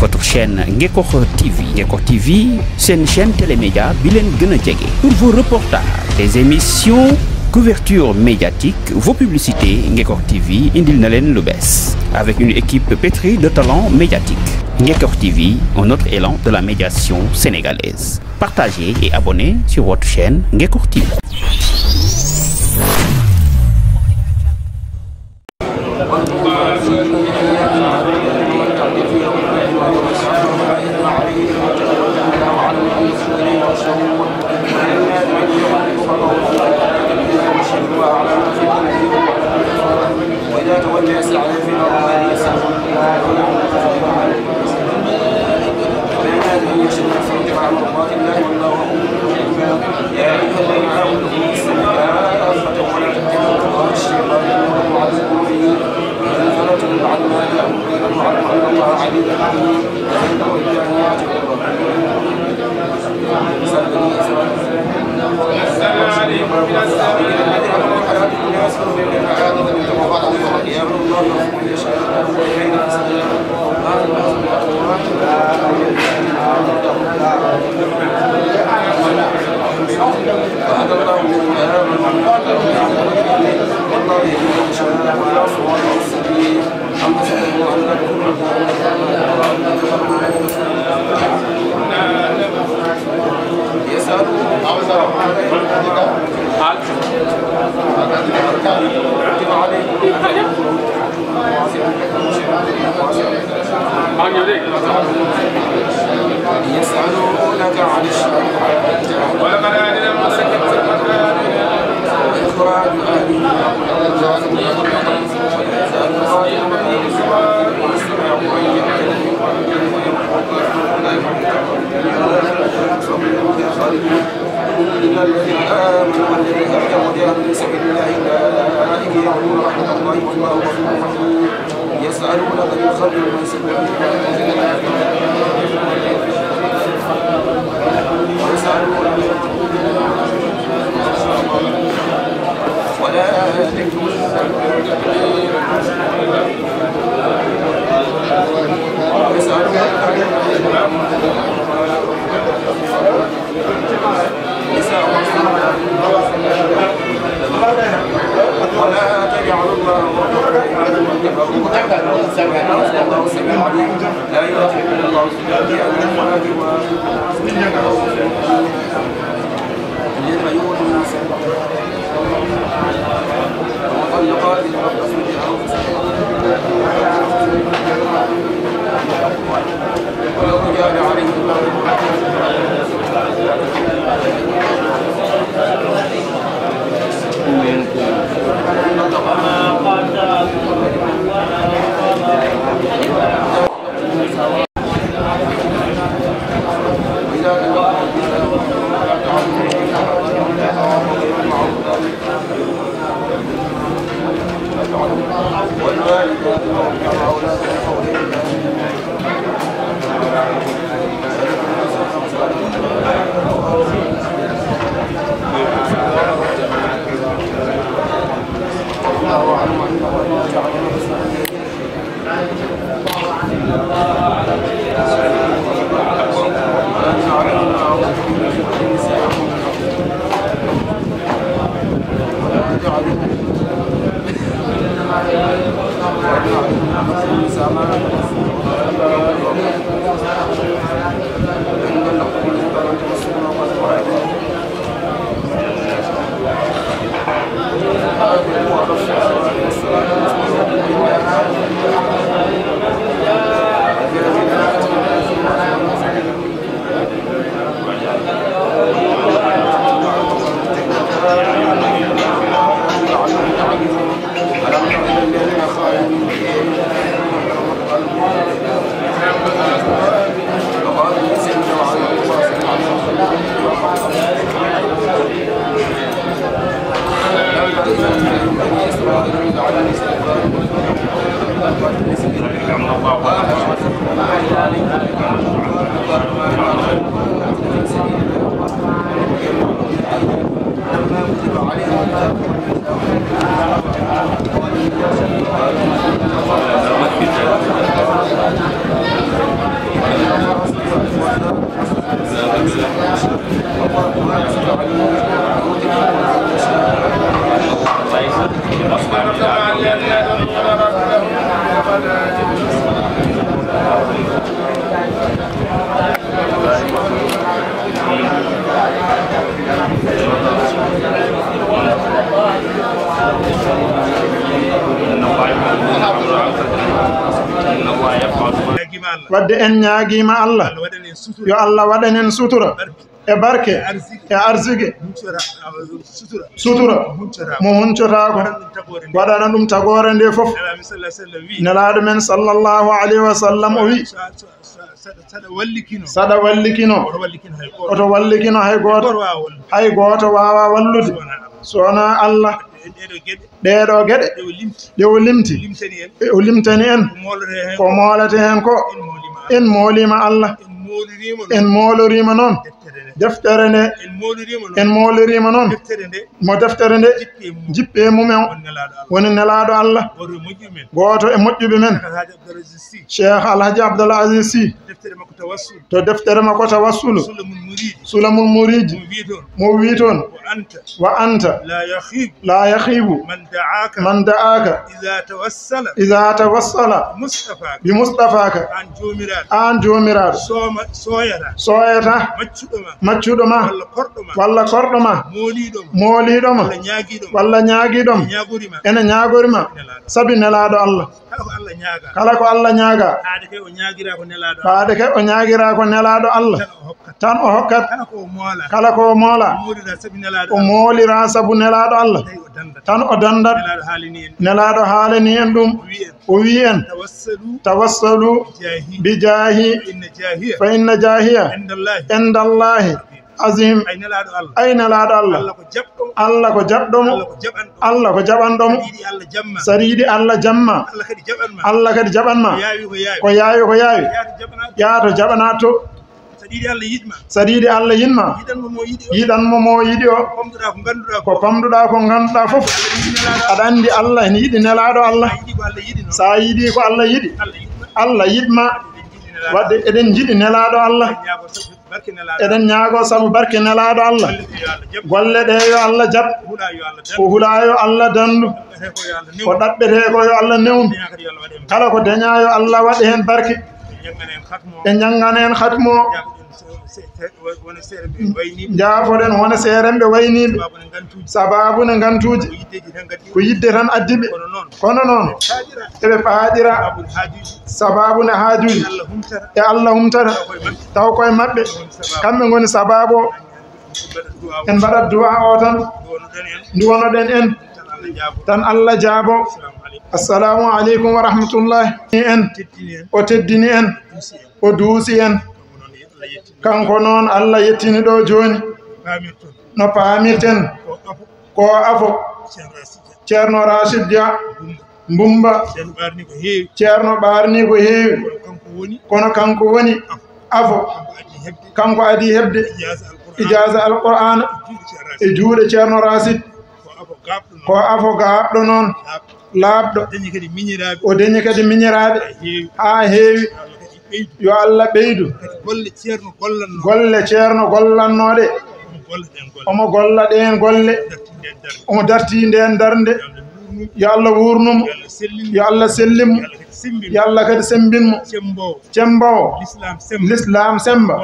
votre chaîne Ngekokh TV. Ngekokh TV, c'est une chaîne télémédia bilen gëna djégé. Pour vos reportages, des émissions, couverture médiatique, vos publicités, Ngekokh TV indil na len lu bess. Avec une équipe pétrie de talents médiatiques. Ngekokh TV, un autre élan de la médiation sénégalaise. Partagez et abonnez sur votre chaîne Ngekokh TV. يسألونك عن الشهر ولقد آتينا موسى إخراج إن الذين آمنوا والذين هاجروا وجاهدوا في سبيل الله أولئك يرجون رحمة الله والله غفور رحيم يسألونك عن الخمر والميسر ولا تكتموا ولا تجعلوا الله لا يؤاخذكم الله بأيمانكم ولكن الذين يؤتون الناس والمطلقات يتربصن بأنفسهن وللرجال عليهم wadde en ñaagiima Allah yo Allah waɗanen sutura e barke e arsige sutura mo huncotaako waɗana ɗum tagore nde fof nelaaɗo men sallallahu alayhi wa sallam o wi saɗa wallikino oto wallikino hay gooto waawa wallude sowona Allah ɗeɗo geɗe ɗe o limti o limtani en ko moolete hen ko en moolima Allah en moolorima noon deftere nde en moolorima noon mo deftere nde jippe mumen woni nelaɗo Allah goto e moƴƴuɓe men Cheikh Alhaji Abdoul Aziz Sy to deftere makko tawassulu sulamul muridi mo wi toon wa anta la yakhibu man da'aka idha tawassala bi mustafaka an jomiraɗo soyata maccuɗo ma walla korɗo ma mooliɗoma walla ñaaguiɗoma ene ñagorima sabi nelaɗo Allah kala ko Allah ñaaga ɓaade ke o ñaaguira ko nelaɗo Allah tan o hokkat kala ko moola o moolira sabu nelaɗo Allah tan o dandat nelaɗo haalani en ɗum o wi en tawassalu bi jaahi fa inna jaahiya indallahi azim ay nelaɗo Allah Allah ko jaɓɗomo Allah ko jaɓanɗomo saɗa yiɗi Allah jamma Allah kadi jaɓanma ko yaawi ko yaawi yaato jaɓana to saɗa yiɗi Allah yinma yiɗanmo mo yiɗi o ko pamɗuɗa ko ganduɗa fof aɗa andi Allah ene yiɗi nelaɗo Allah sa yiɗi ko Allah yiɗi Allah yiɗma wadde eɗen jiɗi nelaɗo Allah eɗen ñaago sabu barke nelaɗo Allah golle ɗe yo Allah jaɓ ko huula yo Allah dandu ko ɗaɓɓete ko yo Allah newnu kala ko daña yo Allah waɗe hen barke ɓe jangana en khatmo jaafoɗen wona seeremɓe wayniɓe sababu ne gantuji ko yidde tan addiɓe kono noon eɓe paaɗira sababu ne haajuji e Allah humtata taw koye maɓɓe kamɓe goni sababu o en mbaɗat duwa o tan duwanoɗen en tan Allah jaabo assalamu aleykum wa rahmatullahi en o teddini en o duusi en kanko noon Allah yettini ɗo joni no paamirten ko afo ceerno Rachid Dia Mbumba ceerno ɓarni ko heewi kono kanko woni afo kanko adi hebde ijaza alqur'ana e juuɗe ceerno Rachid ko afo gaabɗo noon laaɓɗo o dañi kadi miñiraɓe ha heewi yo Allah ɓeydu golle ceerno gollannoɗe omo golla ɗen golle omo darti nden darde yo Allah wurnumo yo Allah sellimo yo Allah kadi sembinmo cembowo l'islam semba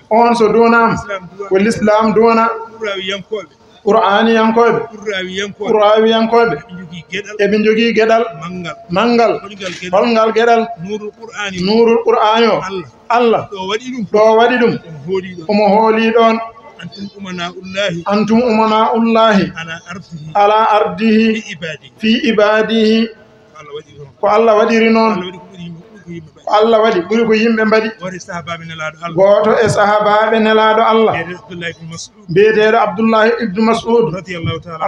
on so donama ko l'islam dona qur'ani yankoɓe qur'awiyankoɓe eɓe jogui gueɗal manggal holngal gueɗal nurul qur'ani o Allah ɗo waɗi ɗum omo hooli ɗon antum umanaullahi ala ardihi fi ibadihi ko Allah waɗiri noon ko Allah waɗi ɓuri ko yimɓe mbaɗi goto e sahabaɓe nelaɗo Allah biyeteɗo Abdoullahi ibnu Mas'ud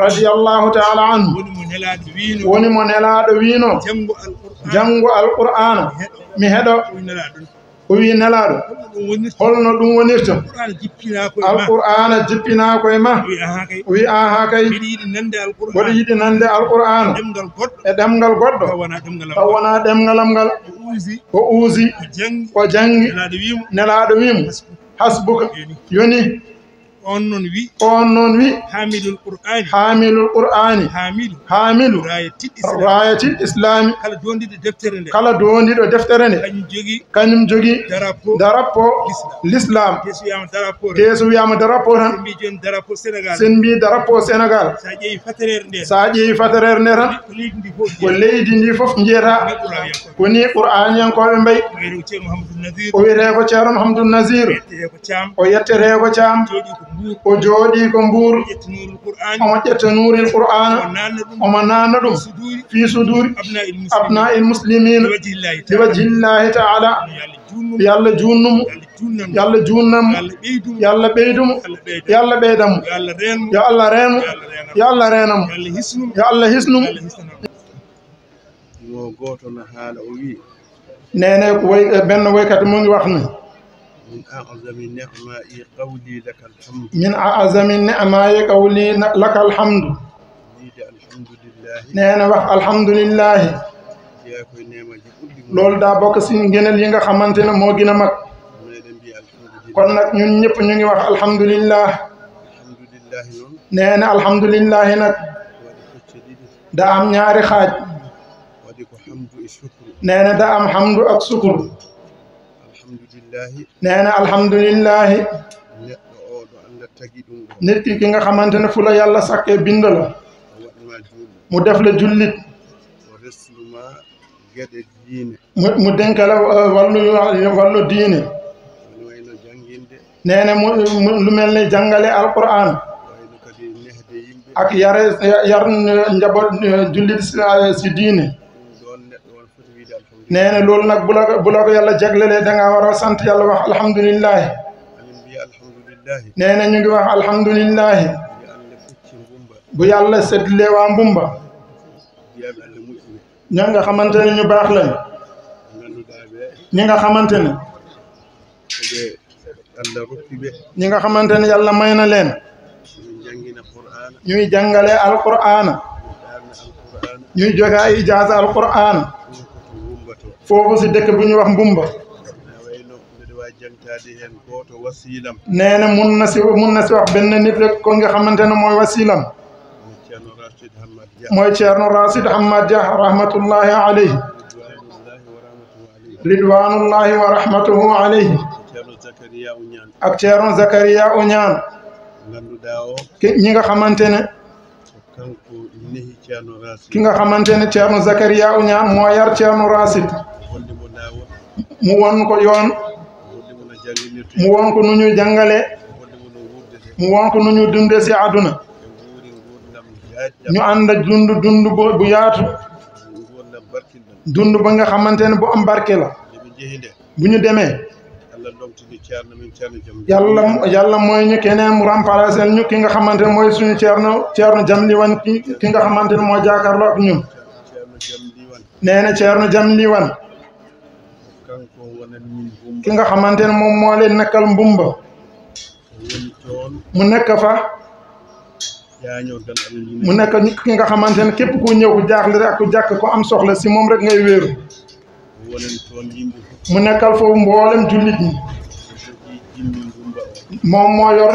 radiyallahu ta'ala anhu woni mo nelaɗo wiino janngo alqur'ana mi heɗo o wi nelaɗo holno ɗum wonirta alqur'ana jippina koye ma o wi aha kay mboɗo yiɗi nande alqur'ana e ɗemgal goɗɗo taw wona ɗemgalam ngal o uusi o jangi nelaɗo wimo hasbuka yoni on non wi hamilul qur'ani hamilu rayatil islami kala dondiɗo deftere nde kañum jogi darapo l'islam teso wiyama darapo tan sen mbi darapo sénégal sa ƴeewi faterere nde tan ko leydi ndi fof jeyata koni qur'aniyankoɓe mbayi o wiyete ko ceerno Mouhamadoul Nazir o yettete ko Thiam o jooɗi ko Mbour omo ƴetta nuuril qur'ana omo nanna ɗum fi suduri abna'il muslimin li wajhillahi ta'ala yalla junnumo yalla junnamo yalla ɓeydumo yalla ɓeydamo yo Allah renmo yo Allah renamo yo Allah hisnumo nene way benn woykati mu ngi wax ne من أعظم النعماء قولي لك الحمد نينا wax alhamdulillah loolu daa bokk ci ngëneel yi nga xamante ne moo gën a mag kon nag ñun ñëpp ñu ngi wax alhamdulillah nee na alhamdulillah nag daa am ñaari xaaj nee na daa am hamdu ak sukur nee na alhamdulillah nit ki nga xamante ne fu la yàlla sàkkee bind la mu def la jullit mu dénk la wàllu diine nee na mu lu mel ni jàngale alquran ak yar njaboot jullit si diine nee na loolu nag bu la ko yàlla jaglelee da ngaa war a sant yàlla wax alhamdulillah nee na ñu ngi wax alhamdulillah bu yàlla seddlee waa Mbumba ña nga xamante ne ñu baax lañ ñi nga xamante ne ñi nga xamante ne yàlla may na leen ñuy jàngale alquran ñuy joxe ay ijaaza alquran foofu si dëkk bu ñu wax Mbumba nee na mun na si wax benn nit rek ko nga xamante ne mooy wasilam mooy Ceerno Rachid Hamad Dia rahmatullahi alayhi ridwanullahi wa rahmatuhu alayhi ak Ceerno Zakaria Oñaan ñi nga xamante ne ki nga xamante ne Ceerno Zakaria Oñaan moo yar Ceerno Rachid mu won ko yoon mu won ko nu ñuy jàngale mu won ko nu ñuy dunde si àdduna ñu ànd dund bu yaatu dund ba nga xamante ne bu am barke la bu ñu demee yàlla mooy ñu keneen mu remplacer ñu ki nga xamante ne mooy suñu Ceerno Jamli Wan ki nga xamante ne moo jàkkaarloo ak ñun nee na Ceerno Jamli Wan ki nga xamante ne moom moo leen nekkal Mbumba mu nekk fa mu nekk ki nga xamante ne képp ku ñëw ku jaaxle rek ak ku jàkk ko am soxla si moom rek ngay wéeru mu nekkal foofu mboolem jullit ñi moom moo yor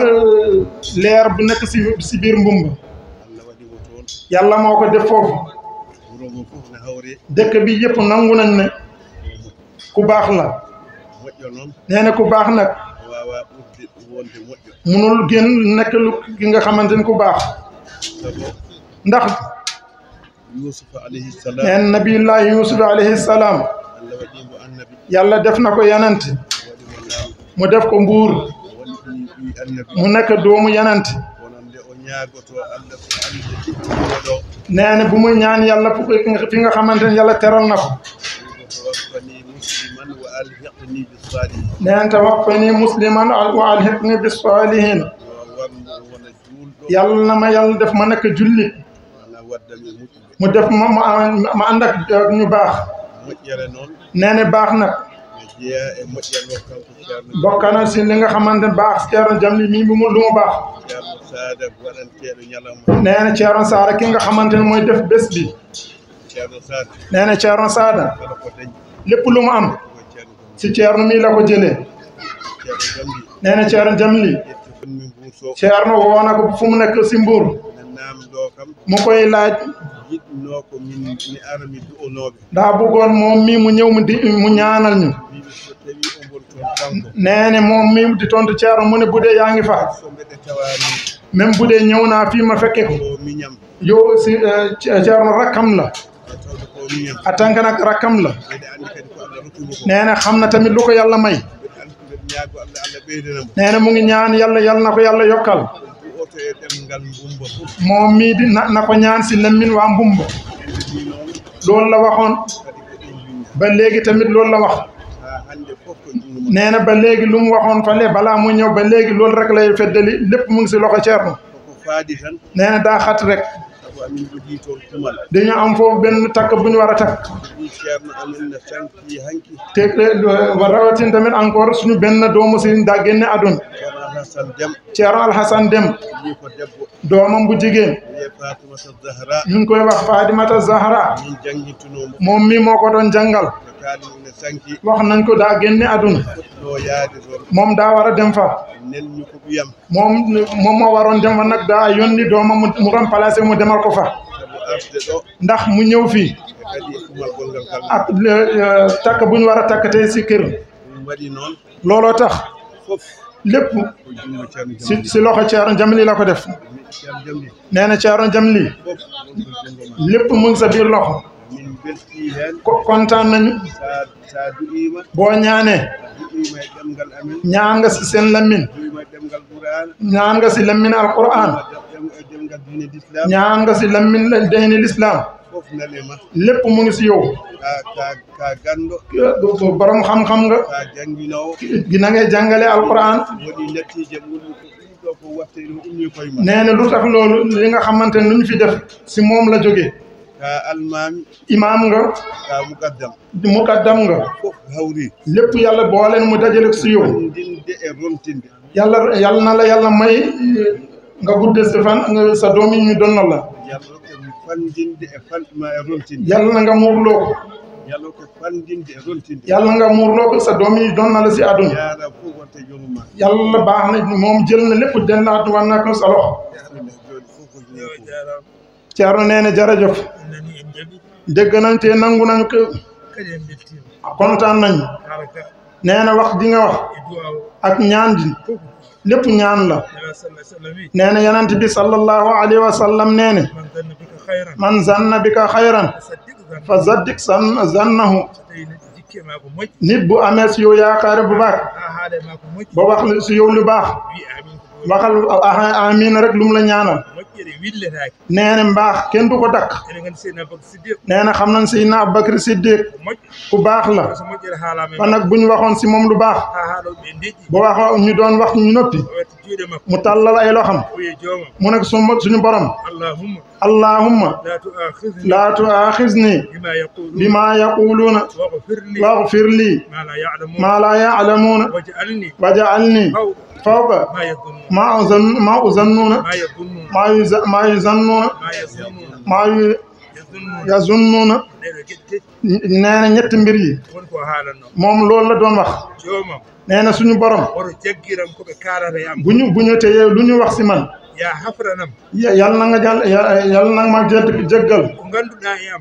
leer bu nekk si biir Mbumba yàlla moo ko def foofu dëkk bi yëpp nangu nañ ne ku baax la nee na ku baax nag munul gën nekk lu ki nga xamante ne ku baax ndax nee na nabiyullahi Yusuf alayhi salaam yàlla def na ko yanant mu def ko mbuur mu nekk doomu yanant nee na bu muy ñaan yàlla fi nga xamante ne yàlla teral na ko nee na tawaffani musliman wa alhiqni bis salihin yàlla na ma yàlla def ma nekk jullit mu def ma ànd ak ñu baax nee na baax nag bokk na si li nga xamante ne baax Ceerno Jamli mi lu mu baax nee na Ceerno Saada ki nga xamante ne mooy def bés bi nee na Ceerno Saada lépp lu mu am si Ceerno mi la ko jëlee nee na Ceerno Jamli ceerno woona ko fu mu nekk si Mbuur mu koy laaj daa bëggoon moom mi mu ñëw mu ñaanal ñu neene moom mi di tontu ceerno mu ne bu dee yaa ngi fa même bu dee ñëw naa fii ma fekke ko yow si ceerno rakkam la en tant que nag rakkam la nee na xam na tamit lu ko yàlla may nee na mu ngi ñaan yàlla na ko yàlla yokkal moom mii di na ko ñaan si lemmin waa Mbumba loolu la waxoon ba léegi tamit loolu la wax nee na ba léegi lu mu waxoon fale balaa mu ñëw ba léegi loolu rek lay feddali lépp mu ngi si loxo ceerno nee na daa xat rek dañu am foofu benn takk bu ñu war a takk te rawatina tamit encore suñu benn doomu si daa génne àdduna Ceerno Alhasan Dem doomam bu jigéen ñu ngi koy wax Fatimata Zahra moom mi moo ko doon jàngal wax nañ ko daa génne àdduna moom daa war a dem fa moom moo waroon dem fa nag daa yónni doomam mu remplacé mu demal ko fa ndax mu ñëw fii ak takk bu ñu war a takk tey si kër looloo tax lépp si loxo Ceerno Jamli la ko def nee na Ceerno Jamli lépp mu ngi sa biir loxo kontaan nañu boo ñaanee ñaan nga si seen lammin ñaan nga si lammin alquran ñaan nga si lammin deyni l'islam lépp mu ngi si yow borom xam-xam nga gina ngay jàngale alquran nee na lu tax loolu li nga xamante ne lu ñu fi def si moom la jógee imaam nga mukaddam nga lépp yàlla booleen mu dajale si yow yàlla na la yàlla may nga gudde si fan sa doom yi ñu donna la yàlla na nga muurloo ko yàlla nga muurloo ko sa doom yi donna la si àdduna yàlla baax na moom jël na lépp denlaat war na ko sa loxo Ceerno nee na jërëjëf dégg nañ te nangu nañ ko kontaan nañ nee na wax di nga wax ak ñaan di lépp ñaan la nee na yonent bi sallallahu alayhi wa sallam nee na man zanna bika xayran fa zaddik zannahu nit bu amee si yow yaakaar bu baax ba wax si yow lu baax waxal amiin rek lu mu la ñaanal nee na mbaax kenn du ko dakk nee na xam nañ Seydina Abubakar Siddiq ku baax la ba nag bu ñu waxoon si moom lu baax ba waxoo ñu doon wax ñu noppi mu tàllal ay loxam mu nekk suñu borom allahumma laa tu'aaxizni bimaa yaquluuna waghfir lii maa laa ya'lamuuna waj'alnii fawqa maa uzannuuna maa yuzannuuna maa yazunnuuna nee na ñetti mbir yi moom loolu la doon wax nee na suñu borom bu ñu téye lu ñu wax si man yàlla na nga yàlla na ma jéggal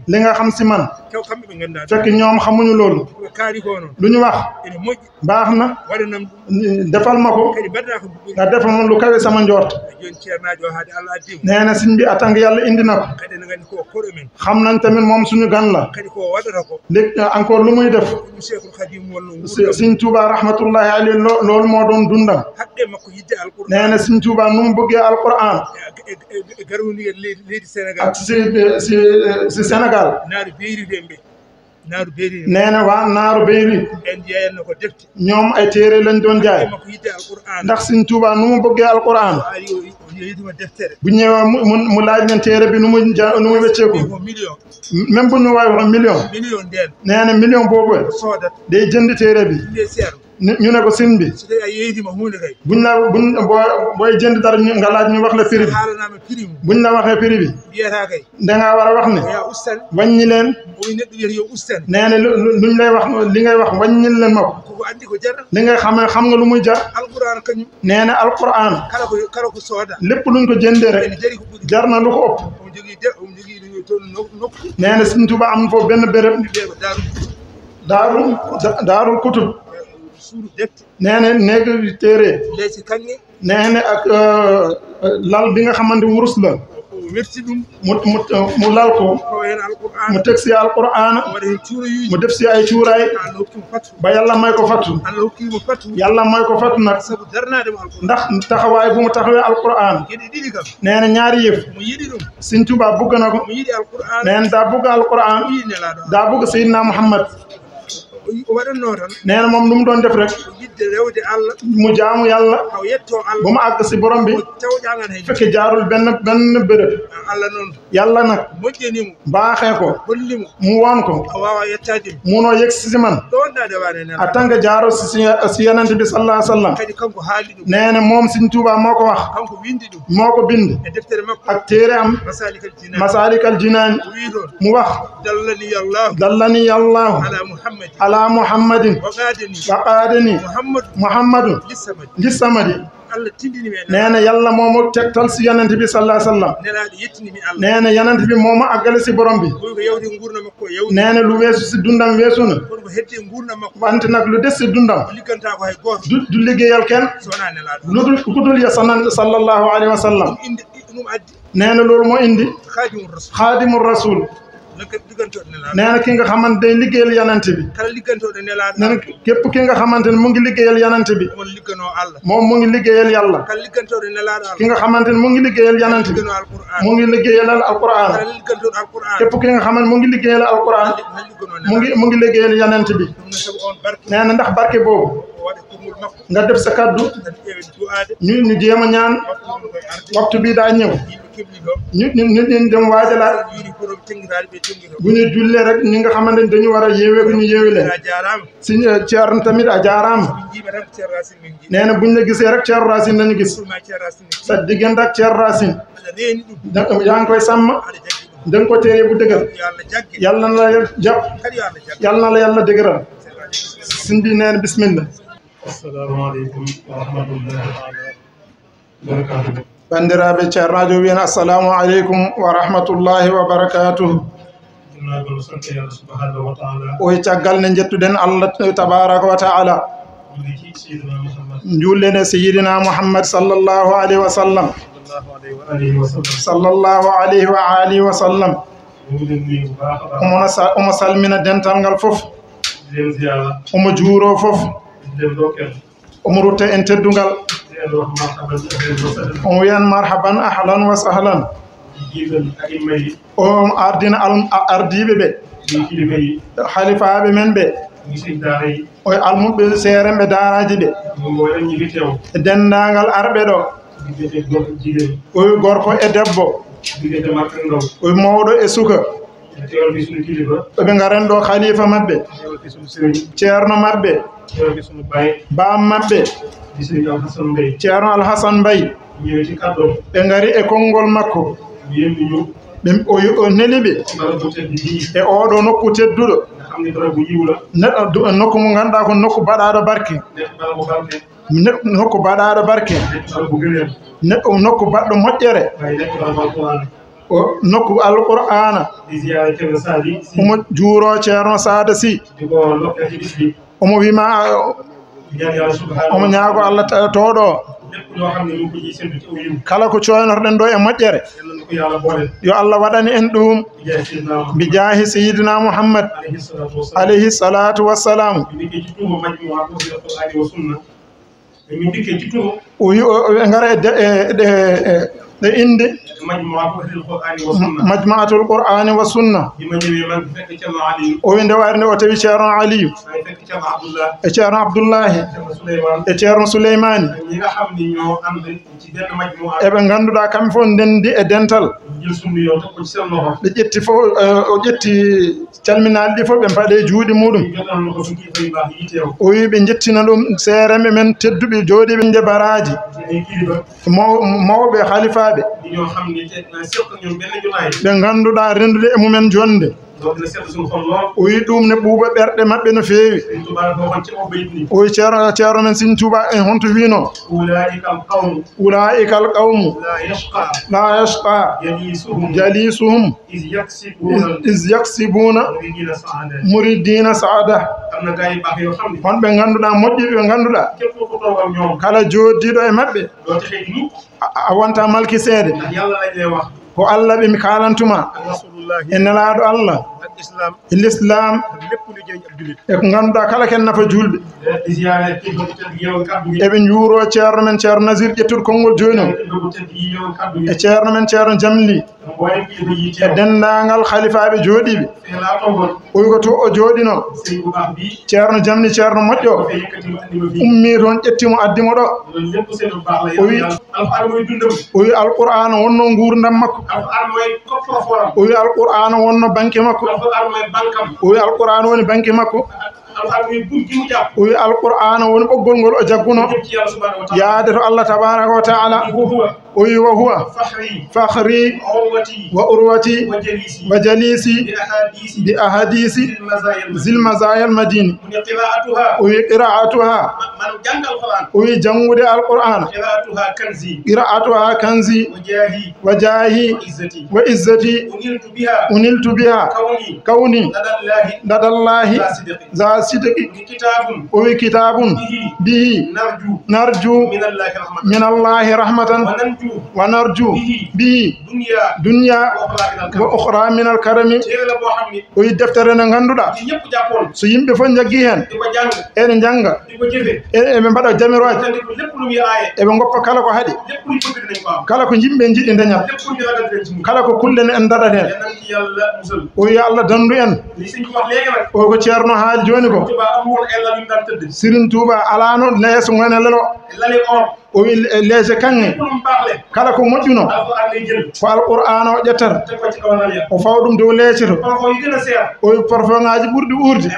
li nga xam si man fekk ñoom xamuñu loolu lu ñu wax baax na defal ma ko nga defal ma lu kawe sama njort nee na siñ bi atang yàlla indi na ko xam nañ tamit moom suñu gan la léegi encore lu muy def Sëñ Tuuba rahmatullahi alayhi loolu moo doon dundam nee na Sëñ Tuuba nu mu bëggee alquran ak si Sénégal nee na waa naaru Beyri ñoom ay téere lañ doon jaay ndax Sëñ Tuuba nu mu bëggee alquran bu ñëwee mu laaj leen téere bi nu mu wecceeku même bu ñu waay wax million nee na million boobu day jënd téere bi ñu ne ko sin bi buñ la booy jënd dara nga laaj ñu wax la prix bi buñ la waxee prix bi dangaa war a wax ne wàññi leen nee na luñ lay wax li ngay wax wàññil leen ma ko li nga xam nga lu muy jar nee na alquran lépp luñ ko jëndee rek jar na lu ko ëpp nee na Sëriñ Tuubaa am foofu benn béréb daarul kutub nee na néeg téere nee na ak lal bi nga xamante wurus la mu lal ko mu teg si alquran mu def si ay cuuraay ba yàlla may ko fattu yàlla may ko fattu nag ndax taxawaay bu mu taxawee alquran nee na ñaari yëf Sëriñ Tuubaa bugg na ko nee na daa bugg alquran daa bugg Seydina Muhammad nee na moom lu mu doon def rek mu jaamu yàlla ba mu àgg si borom bi fekk jaarul benn bërëb yàlla nag baaxee ko mu woon ko munoo yegg si man en tant que jaaro si Yonent bi sallallahu alayhi wa sallam nee na moom Sëriñ Tuubaa moo ko wax moo ko bind ak téere am Masaalikal Jinaan mu wax dallani yàllaahu ala muhammadin waqaadani muhammadun li samadi nee na yàlla moomu tegtal si Yonent bi sallallahu alayhi wa sallam nee na Yonent bi moomu àggale si borom bi nee na lu weesu si dundam weesu na wante nag lu des si dundam du liggéeyal kenn lu dul ku dul ya sallallahu alayhi wa sallam nee na loolu moo indi xaadimu rasul nee na ki nga xamante day liggéeyal Yonent bi nee na képp ki nga xamante ne mu ngi liggéeyal Yonent bi moom mu ngi liggéeyal yàlla ki nga xamante ne mu ngi liggéeyal Yonent bi mu ngi liggéeyal alquran képp ki nga xamante mu ngi liggéeyal alquran mu ngi liggéeyal Yonent bi nee na ndax barke boobu nga def sa kaddu ñu jéem a ñaan waxtu bi daa ñëw ñu dem waajalaat bu ñu jullee rek ñi nga xamante ne dañu war a yeewee ñu yeewi leen si Ceerno tamit a jaaraama nee na buñ la gisee rek Ceerno Racine lañu gis sa diggante ak Ceerno Racine yaa ngi koy sàmm da nga ko téye bu dëgër yàlla na la jàpp yàlla na la yàlla dëgëral sin bi nee na bismillah. Assalamu aleykum wa rahmatullahi wa barakatuh. bandiraɓe ceernajo wiyen assalamu aleykum wa rahmatullahi wa barakatuhu oye caggal nde jettuɗen Allah tabaraka wa taala jullene seyidina Muhammad sallallahu alayhi wa sallam sallallahu alayhi wa alihi wa sallam omo salmina dental ngal fof omo juuro fof omo rutta en teddungal on wiyan marhaban ahlan wa sahlan on ardina ardiɓe ɓe halifaɓe men ɓe oye almuɓe seeremɓe daaraji ɓe e dendagal arɓe ɗo oye gorko e debbo oye mawɗo e suka ɓe garen ɗo khalifa mabɓe ceerno mabɓe bam mabɓe ceerno Alhasan Mbay ɓe ngari e konngol makko o neli ɓe e oɗo nokku tedduɗo nokku mo ganduɗa ko nokku baɗaɗo barke nokku baɗaɗo barke nokku baɗɗo moƴƴere o nokku alqur'ana omo juuro ceerno Saada Sy omo wima omo ñaago Allah tooɗo kala ko coynotoɗen ɗo e moƴƴere yo Allah waɗani en ɗum bi jaahi sayidina Muhammad alayhi salatu wassalam o wi ɓe ngara inde majmuatul qur'ani wa sunna o winde warne o tawi ceerno aliyu e ceerno abdoullahi e ceerno souleymani eɓe ngannduɗaa kamɓe fof ndenndi e dental ɓe ƴetti fof o ƴetti calminaaɗe ɗi fof ɓe mbaɗe juuɗe muɗum o wi ɓe njettina ɗum seeremɓe men tedduɓe jooɗiɓe nde baraji mawɓe halifaaɓe ɓe ngannduɗaa renndude e mumen jonde o wi ɗum ne ɓuuɓa ɓerɗe maɓɓe no feewi o wi ceerno men Sëriñ Tuubaa en honto wino ulaa'ika al qawmu la yashqa jalisuhum is yaksibuna muridina saada on ɓe ngannduɗaa moƴƴiɓe ɓe ngannduɗaa kala jooɗiiɗo e maɓɓe a wonta malki seede ko Allah ɓe mi kaalantuma e nelaaɗo Allah e l'islam e ko ngannduɗaa kala ken nafa julɓe eɓe njuuro ceerno men ceerno Nasir ƴettuɗo konngol jooni o e ceerno men ceerno Jamli e denndaangal halifaaɓe jooɗiiɓe o wi ko to o jooɗino ceerno Jamli ceerno moƴƴo ummii toon ƴettimo addimo ɗo o wi alqur'ana wonno nguurdam makko o wi alqur'ana wonno banque makko o wi alqur'ana woni banque makko o wi alqur'ana woni ɓoggol ngol o jagguno yaade to Allah tabaraka wa taala o wi wa huwa fakhri wa urwati wa jalisi bi ahadisi zil mazayal madini o wi qira'atuha o wi jangude alqur'ana qira'atuha kanzi wa jahi wa izzati uniltu biha kawni ladallahi za sidqi o wi kitabun bihi narju min allahi rahmatan wa narju bihi dunya wa ukhra min al karami o wi deftere nde ngannduɗaa so yimɓe fof jaggi heen ene jannga eɓe mbaɗa jamiroaji eɓe ngoppa kala ko haɗi kala ko yimɓe jiɗi ndeñat kala ko kulle ne en daɗat heen o wi Allah dandu en o ko ceerno haali jooni ko Sëriñ Tuubaa alaano leeso ngone lelo o wi leese kanŋe kala ko moƴƴuno ko alqur'ana o ƴettata o fawa ɗum dow leece to o wi parfum ŋaji ɓurɗi uurde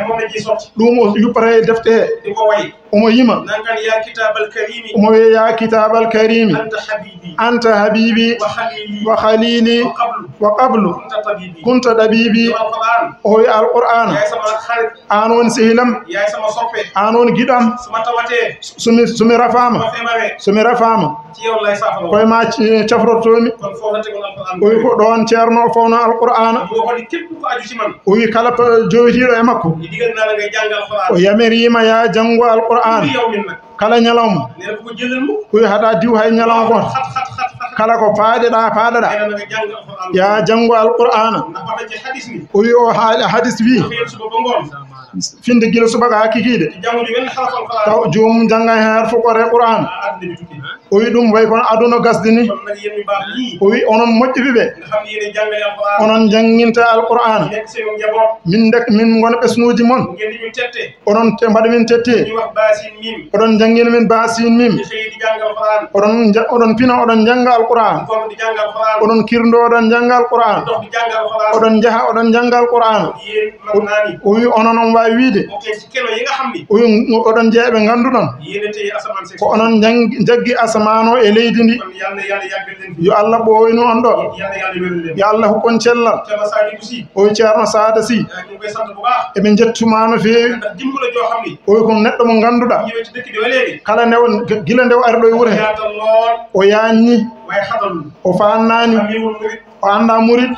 ɗum o yuppata e defte he omo yima omo wiya ya kitabal karimi anta habibi wa khalili wa qablu kunta dabibi o wi alqur'ana an woni sehilam an woni giɗam somi rafama koye ma cafrotomi o wi ko ɗon ceerno o fawno alqur'ana o wi kala jowitiɗo e makko o yamirima ya janngo alqur'ana kala ñalawma o wi haɗa diw hay ñalawma goto kala ko paaɗeɗa ya janngo alqur'ana o wi o haali hadis wi finde gila subaka ha kikiide taw joomum jannga hen har fokore qur'ana o wi ɗum way kono aduna gasde ni o wi onon moƴƴuɓe ɓe onon jangginta alqur'ana min gona ɓesnuji moon onon mbaɗa min tette oɗon jangguina min basin mim oɗon pina oɗon jangga alqur'ana oɗon kirdo oɗon jangga alqur'ana oɗon jaaha oɗon jangga alqur'ana o wi onon on wawi wiide o wi oɗon jeeɓe ganduɗon ko onon jaggi asamano e leydi ndi yo Allah ɓooynu on ɗo yo Allah hukkon cellal o wi ceerno Sada Sy eɓe jettuma no feewi o wi ko neɗɗo mo ganduɗa kala ndew gila ndew ari ɗo e wuuro he o yanni o fannani o anda murid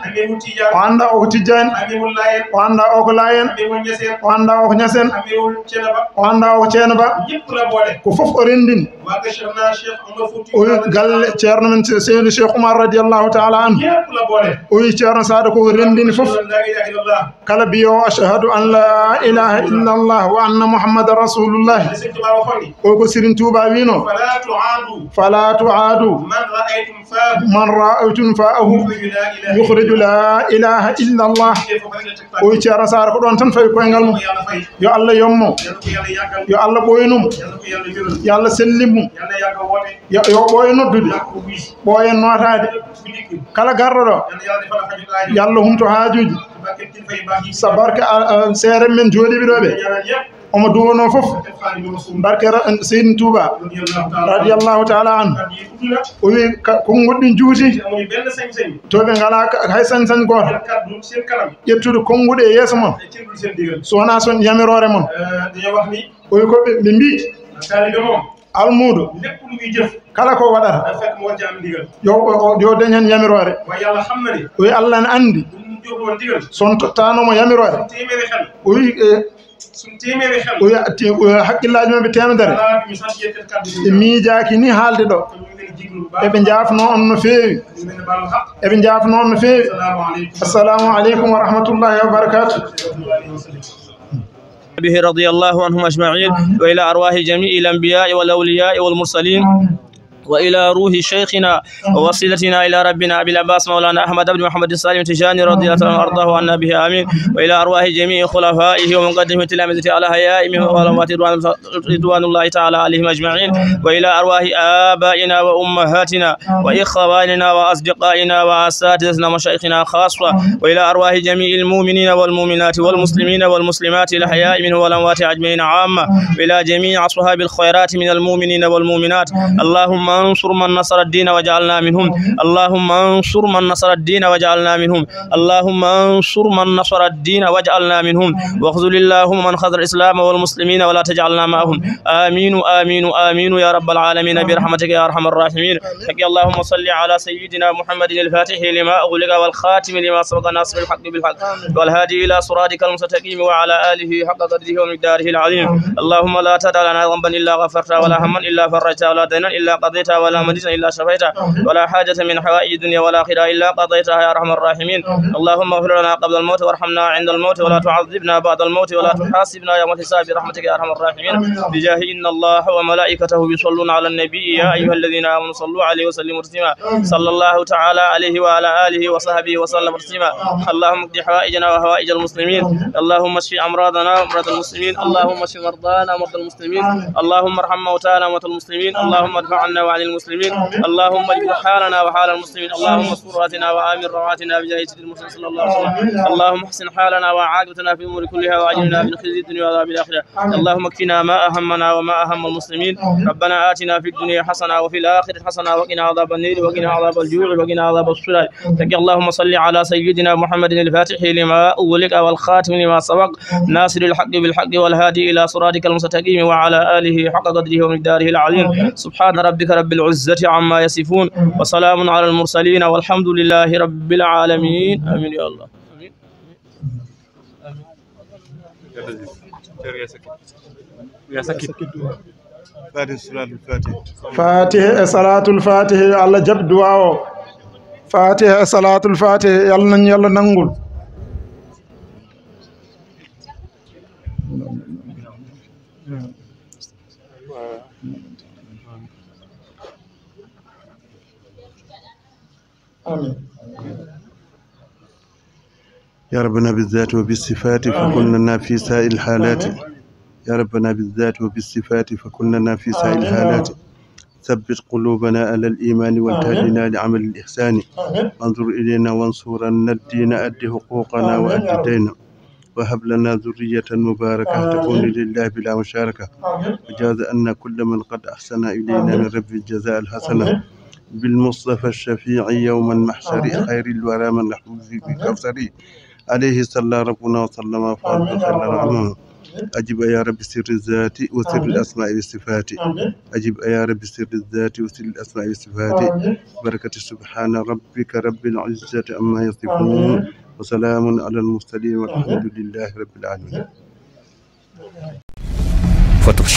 o anda o ko tijjani o anda o ko layen o anda o ko ñasen o anda o ko ceenaba ko fof o rendini galle ceerno men seydi Cheikh Oumar radiyallahu ta'ala anhu oyi ceerno saada ko rendini fof kala biyo ashhadu an la ilaha illa Allah wa anna muhammadar rasulullah o ko Serigne Touba wino fala tu'adu man ra'aytum fa'ahu yukhriju la ilaha illa Allah oyi ceerno saada ko don tan fay koyngal mum yo Allah yommo yo Allah boynum yo Allah sellimum yo ɓooya noddude ɓooya nootade kala garɗo ɗo yo Allah humto haajuji sabarke seere men jooɗiɓe ɗo ɓe omo duwono fof barke Seydou Touba radiyallahu ta'ala anhu o wi ko goɗɗin juuti to ɓe ngala hay sañ goto ƴettude konnguɗe e yeeso mon so wona son yamirore mon o wi koɓe ɓe mbi almuudo kala ko waɗata yo dañ hen yamirore o wi Allah ne andi son tottanoma yamirore o wi hakkillaji maɓe temedere e miijaki ni haalde ɗo eɓe jafno on no feewi assalamu aleykum wa rahmatullahi wa barakatuh به رضي الله عنهم أجمعين وإلى أرواح جميع الأنبياء والأولياء والمرسلين وإلى روح شيخنا ووصيلتنا إلى ربنا أبي العباس مولانا أحمد بن محمد السالم تجاني رضي الله عنه وأرضاه عنا به آمين وإلى أرواح جميع خلفائه ومقدمه تلامذته على حيائهم وعلمات رضوان الله تعالى عليهم أجمعين وإلى أرواح آبائنا وأمهاتنا وإخواننا وأصدقائنا وأساتذتنا ومشايخنا خاصة وإلى أرواح جميع المؤمنين والمؤمنات والمسلمين والمسلمات الأحياء منهم والأموات أجمعين عامة وإلى جميع أصحاب الخيرات من المؤمنين والمؤمنات اللهم انصر من نصر الدين وجعلنا منهم اللهم انصر من نصر الدين وجعلنا منهم اللهم انصر من نصر الدين وجعلنا منهم واخذل اللهم من خذل الإسلام والمسلمين ولا تجعلنا معهم آمين آمين آمين يا رب العالمين برحمتك يا أرحم الراحمين حكي اللهم صل على سيدنا محمد الفاتح لما أغلق والخاتم لما سبق ناصر الحق بالحق والهادي إلى صراطك المستقيم وعلى آله حق قدره ومقداره العظيم اللهم لا تدع لنا ذنبا إلا غفرته ولا هما إلا فرجته ولا دينا إلا قضيتها ولا مدينة إلا شفيتها ولا حاجة من حوائج الدنيا والآخرة إلا قضيتها يا أرحم الراحمين اللهم اغفر لنا قبل الموت وارحمنا عند الموت ولا تعذبنا بعد الموت ولا تحاسبنا يوم الحساب برحمتك يا أرحم الراحمين بجاه إن الله وملائكته يصلون على النبي يا أيها الذين آمنوا صلوا عليه وسلموا تسليما صلى الله تعالى عليه وعلى آله وصحبه وسلم تسليما اللهم اقض حوائجنا وحوائج المسلمين اللهم اشف أمراضنا وأمراض المسلمين اللهم اشف مرضانا ومرضى المسلمين اللهم ارحم موتانا وموتى المسلمين اللهم ادفع عنا وعن المسلمين اللهم اجبر حالنا وحال المسلمين اللهم استر عوراتنا وآمن روعاتنا بجاه سيدنا المرسلين صلى الله عليه وسلم اللهم احسن حالنا وعاقبتنا في الأمور كلها وأجرنا من خزي الدنيا وعذاب الآخرة اللهم اكفنا ما أهمنا وما أهم المسلمين ربنا آتنا في الدنيا حسنة وفي الآخرة حسنة وقنا عذاب النار وقنا عذاب الجوع وقنا عذاب الصلاة اللهم صل على سيدنا محمد الفاتح لما أغلق والخاتم لما سبق ناصر الحق بالحق والهادي إلى صراطك المستقيم وعلى آله حق قدره ومقداره العظيم سبحان ربك رب العزة عما يصفون وسلام على المرسلين والحمد لله رب العالمين آمين يا الله فاتحة صلاة الفاتحة الله جب دعاء فاتحة صلاة الفاتحة يلا ننقل آمين يا ربنا بالذات وبالصفات فكن لنا في سائر الحالات يا ربنا بالذات وبالصفات فكن لنا في سائر الحالات ثبت قلوبنا على الإيمان والتهدنا لعمل الإحسان انظر إلينا وانصرنا الدين أد حقوقنا وأد دينا وهب لنا ذرية مباركة تكون لله بلا مشاركة وجاز أن كل من قد أحسن إلينا من رب الجزاء الحسنة بالمصطفى الشفيع يوم المحشر خير الورى من نحوز بالكوثر عليه صلى ربنا وسلم فاضل خير العمام أجب يا رب سر الذات وسر الأسماء والصفات أجب يا رب سر الذات وسر الأسماء والصفات بركة سبحان ربك رب العزة عما يصفون وسلام على المرسلين والحمد لله رب العالمين.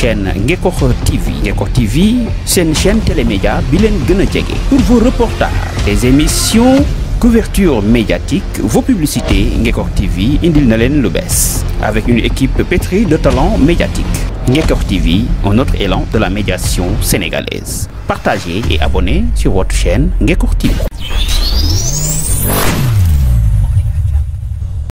chaîne Ngekokh TV. Ngekokh TV, c'est une chaîne télémédia bilen gëna jege. Pour vos reportages, des émissions, couverture médiatique, vos publicités, Ngekokh TV indil na len lu bess. Avec une équipe pétrie de talents médiatiques. Ngekokh TV, un autre élan de la médiation sénégalaise. Partagez et abonnez sur votre chaîne Ngekokh TV.